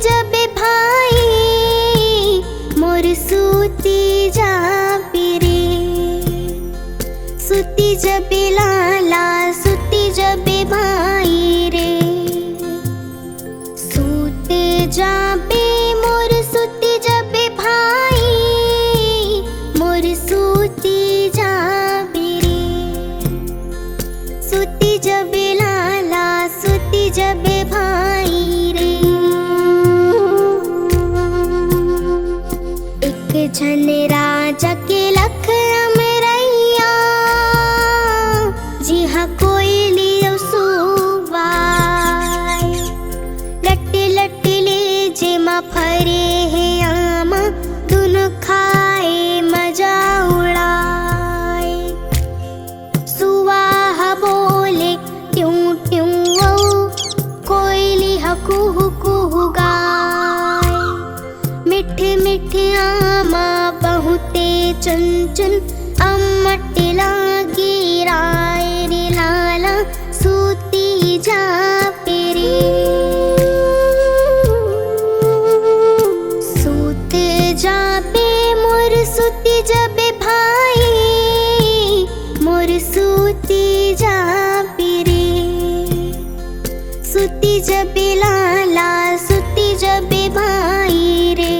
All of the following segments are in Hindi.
जब भाई मोर सूती जाबे रे। सूती जब लाला सूती जब भाई रे। सूते जाबे मोर सूती जब भाई मोर सूती जाबे रे। सूती जब लाला सूती जब भाई रे। एक झन राजा के लख अमरैया जिहा कोई लियो सुवाय। लट लट ले जेमा फरे है आमा दुन खाए मजा उड़ाए। सुवाह बोले ट्यूं ट्यूं ओ कोयली कुहू कुहू गाए। मिठ मिठ आमा बहुते चुन अम्मट लागी राय रे लाला सूती जाबे रे। सूत जाबे मोर सूती जब भाई मोर सूती जाबे रे। सूती जब लाला सूती जब भाई रे।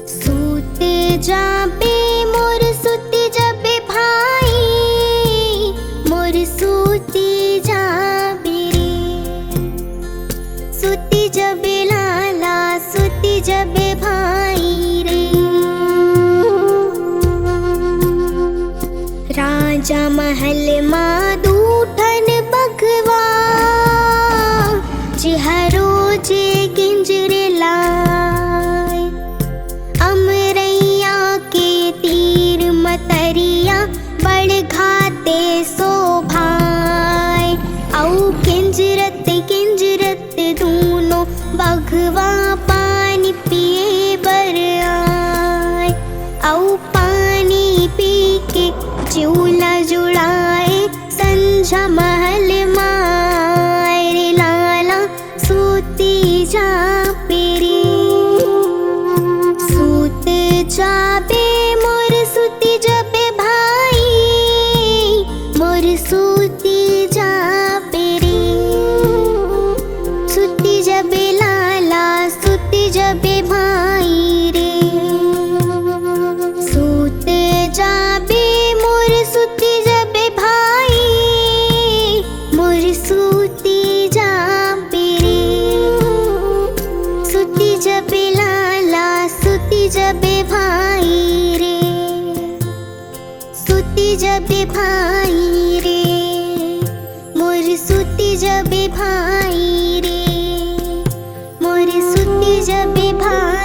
सूत जाबे मोर सूती जब भाई मोर सूती जाबे रे। सूती जब लाला सूती जब भाई रे। राजा महल मा दूठन बघवा जिहरो जे गिंजरे लाय। अमरैया के तीर मतरिया बड़ घाते शोभाय। औ किंजरत किंजरत दूनो बघवा पानी पिए बर आय। औ पानी पी के चूल्हा जुड़ाए संझा महल माय रे लाला सूती जाबे रे। सूत जाबे मोर सूती जब भाई मोर सूती जाबे रे। सूती जब लाला सूती जब भाई रे। सूत जाबे मोर सूती जब भाई मोर सूती जाबे रे। सूती जब लाला सूती जब भाई रे। सूती जब भाई रे मोर सूती जब भाई रे। मोर सूती जब भाई